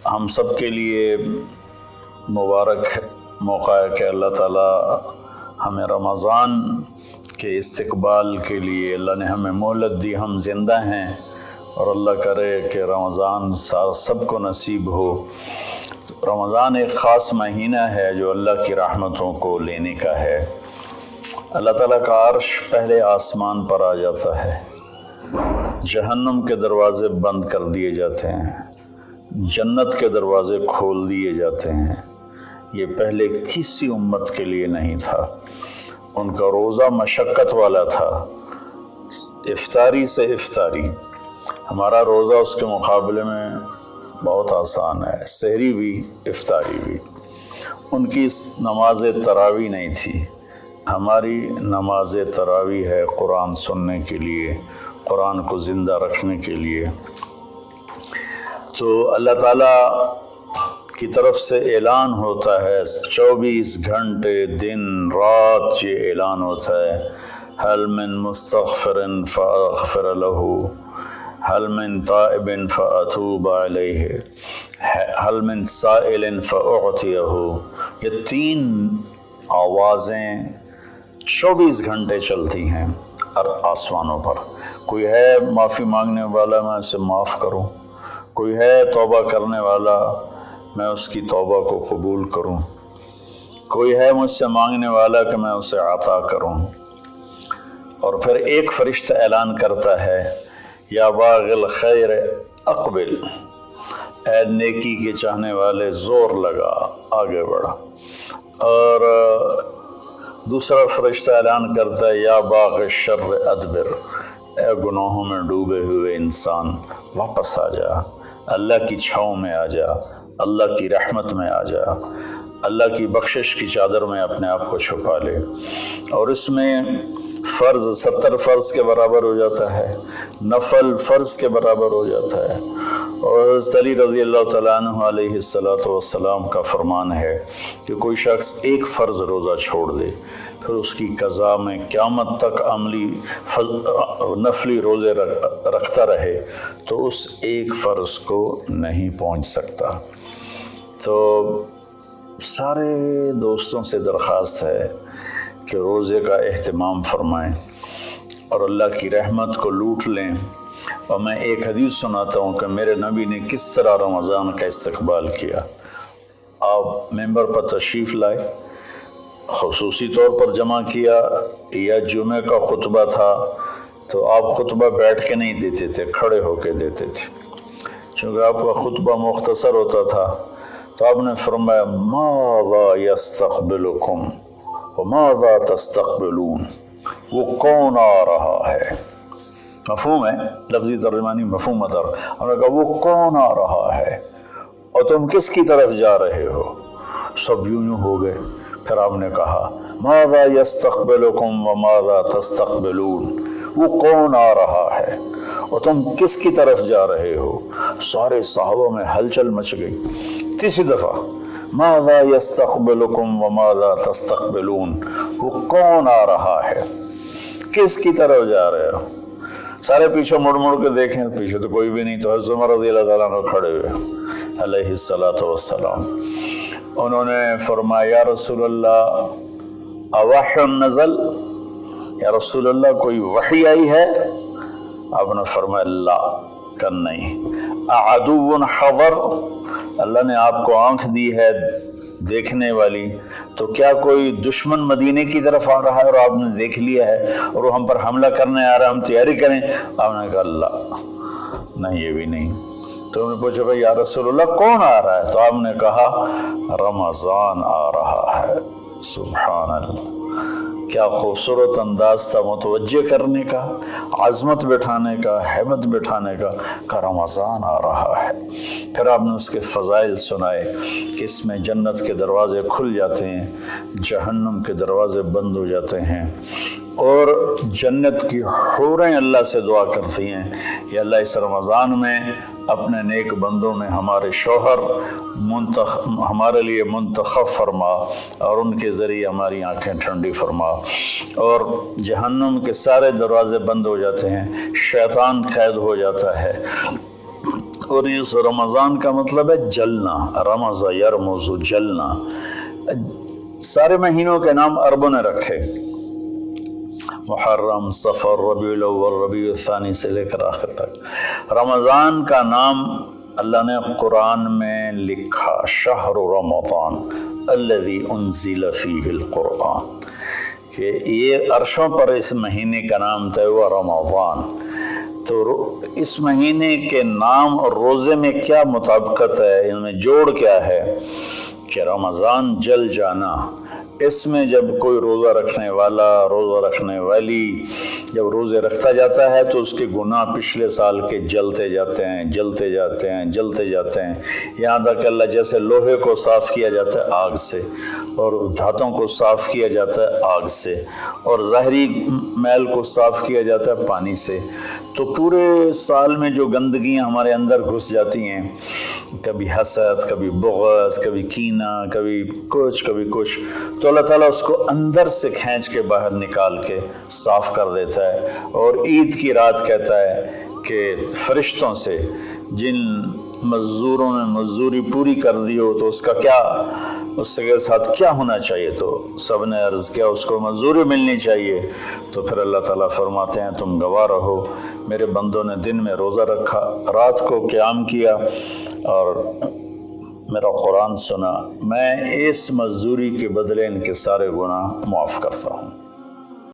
ہم سب کے لیے مبارک موقع ہے کہ اللہ تعالیٰ ہمیں رمضان کے استقبال کے لیے اللہ نے ہمیں مہلت دی، ہم زندہ ہیں، اور اللہ کرے کہ رمضان سب کو نصیب ہو۔ رمضان ایک خاص مہینہ ہے جو اللہ کی رحمتوں کو لینے کا ہے۔ اللہ تعالیٰ کا عرش پہلے آسمان پر آ جاتا ہے، جہنم کے دروازے بند کر دیے جاتے ہیں، جنت کے دروازے کھول دیے جاتے ہیں۔ یہ پہلے کسی امت کے لیے نہیں تھا۔ ان کا روزہ مشقت والا تھا، افطاری سے افطاری۔ ہمارا روزہ اس کے مقابلے میں بہت آسان ہے، سحری بھی افطاری بھی۔ ان کی نماز تراویح نہیں تھی، ہماری نماز تراویح ہے قرآن سننے کے لیے، قرآن کو زندہ رکھنے کے لیے۔ تو اللہ تعالیٰ کی طرف سے اعلان ہوتا ہے، 24 گھنٹے دن رات یہ اعلان ہوتا ہے، حل من مستغفر فاغفر له، حل من تائب فاتوب علیہ، حل من سائل فاعطیہ۔ یہ 3 آوازیں 24 گھنٹے چلتی ہیں آسمانوں پر۔ کوئی ہے معافی مانگنے والا، میں اسے معاف کروں، کوئی ہے توبہ کرنے والا، میں اس کی توبہ کو قبول کروں، کوئی ہے مجھ سے مانگنے والا کہ میں اسے عطا کروں۔ اور پھر ایک فرشتہ اعلان کرتا ہے، یا باغ الخیر اقبل، اے نیکی کے چاہنے والے زور لگا، آگے بڑھا۔ اور دوسرا فرشتہ اعلان کرتا ہے، یا باغ الشر ادبر، اے گناہوں میں ڈوبے ہوئے انسان واپس آ جا، اللہ کی چھاؤں میں آ جا، اللہ کی رحمت میں آ جا، اللہ کی بخشش کی چادر میں اپنے آپ کو چھپا لے۔ اور اس میں فرض 70 فرض کے برابر ہو جاتا ہے، نفل فرض کے برابر ہو جاتا ہے۔ اور حضرت علی رضی اللہ تعالیٰ عنہ علیہ السلام کا فرمان ہے کہ کوئی شخص ایک فرض روزہ چھوڑ دے، پھر اس کی قضا میں قیامت تک عملی نفلی روزے رکھتا رہے تو اس ایک فرض کو نہیں پہنچ سکتا۔ تو سارے دوستوں سے درخواست ہے کہ روزے کا اہتمام فرمائیں اور اللہ کی رحمت کو لوٹ لیں۔ اور میں ایک حدیث سناتا ہوں کہ میرے نبی نے کس طرح رمضان کا استقبال کیا۔ آپ ممبر پر تشریف لائے، خصوصی طور پر جمع کیا، یا جمعہ کا خطبہ تھا تو آپ خطبہ بیٹھ کے نہیں دیتے تھے، کھڑے ہو کے دیتے تھے، چونکہ آپ کا خطبہ مختصر ہوتا تھا۔ تو آپ نے فرمایا، ماذا یستقبلکم وماذا تستقبلون، وہ کون آ رہا ہے؟ مفہوم ہے، لفظی ترجمانی مفہوم ادر۔ ہم نے کہا وہ کون آ رہا ہے اور تم کس کی طرف جا رہے ہو؟ سب یوں ہو گئے۔ پھر آپ نے کہا، ماذا یستقبلکم وماذا تستقبلون، وہ کون آ رہا ہے اور تم کس کی طرف جا رہے ہو؟ سارے صحابہ میں ہلچل مچ گئی۔ تیسری دفعہ، ماذا یستقبلکم وماذا تستقبلون، وہ کون آ رہا ہے، کس کی طرف جا رہے ہو؟ سارے پیچھے مڑ مڑ کے دیکھیں، پیچھے تو کوئی بھی نہیں، تو حضرت عمر رضی اللہ تعالیٰ عنہ کھڑے ہوئے علیہ السلام۔ انہوں نے فرمایا، یا رسول اللہ اوحی نزل، یا رسول اللہ کوئی وحی آئی ہے؟ آپ نے فرمایا لا، کہ نہیں۔ اعدو حضر، اللہ نے آپ کو آنکھ دی ہے دیکھنے والی، تو کیا کوئی دشمن مدینے کی طرف آ رہا ہے اور آپ نے دیکھ لیا ہے اور وہ ہم پر حملہ کرنے آ رہا ہے، ہم تیاری کریں؟ آپ نے کہا اللہ، نہیں یہ بھی نہیں۔ تو انہوں نے پوچھا، بھائی یا رسول اللہ کون آ رہا ہے؟ تو آپ نے کہا رمضان آ رہا ہے۔ سبحان اللہ، کیا خوبصورت انداز تھا متوجہ کرنے کا، عظمت بٹھانے کا، ہیبت بٹھانے کا، کہ رمضان آ رہا ہے۔ پھر آپ نے اس کے فضائل سنائے کہ اس میں جنت کے دروازے کھل جاتے ہیں، جہنم کے دروازے بند ہو جاتے ہیں، اور جنت کی حوریں اللہ سے دعا کرتی ہیں، یا اللہ اس رمضان میں اپنے نیک بندوں میں ہمارے شوہر ہمارے لیے منتخب فرما اور ان کے ذریعے ہماری آنکھیں ٹھنڈی فرما۔ اور جہنم کے سارے دروازے بند ہو جاتے ہیں، شیطان قید ہو جاتا ہے، اور اس رمضان کا مطلب ہے جلنا، رمض یرمز، جلنا۔ سارے مہینوں کے نام عربوں نے رکھے، محرم، صفر، ربیع الاول، ربیع الثانی سے لے کر آخر تک۔ رمضان کا نام اللہ نے قرآن میں لکھا، شہر رمضان الذی انزل فیہ القرآن، کہ یہ عرشوں پر اس مہینے کا نام تھا وہ رمضان۔ تو اس مہینے کے نام اور روزے میں کیا مطابقت ہے، ان میں جوڑ کیا ہے کہ رمضان جل جانا، اس میں جب کوئی روزہ رکھنے والا، روزہ رکھنے والی جب روزے رکھتا جاتا ہے تو اس کے گناہ پچھلے سال کے جلتے جاتے ہیں، جلتے جاتے ہیں، جلتے جاتے ہیں، یہاں تک کہ اللہ جیسے لوہے کو صاف کیا جاتا ہے آگ سے، اور دھاتوں کو صاف کیا جاتا ہے آگ سے، اور ظاہری میل کو صاف کیا جاتا ہے پانی سے، تو پورے سال میں جو گندگیاں ہمارے اندر گھس جاتی ہیں، کبھی حسد، کبھی بغض، کبھی کینہ، کبھی کچھ، تو اللہ تعالیٰ اس کو اندر سے کھینچ کے باہر نکال کے صاف کر دیتا ہے۔ اور عید کی رات کہتا ہے کہ فرشتوں سے جن مزدوروں نے مزدوری پوری کر دی ہو تو اس کا کیا، اس کے ساتھ کیا ہونا چاہیے، تو سب نے عرض کیا اس کو مزدوری ملنی چاہیے۔ تو پھر اللہ تعالیٰ فرماتے ہیں تم گواہ رہو، میرے بندوں نے دن میں روزہ رکھا، رات کو قیام کیا اور میرا قرآن سنا، میں اس مزدوری کے بدلے ان کے سارے گناہ معاف کرتا ہوں۔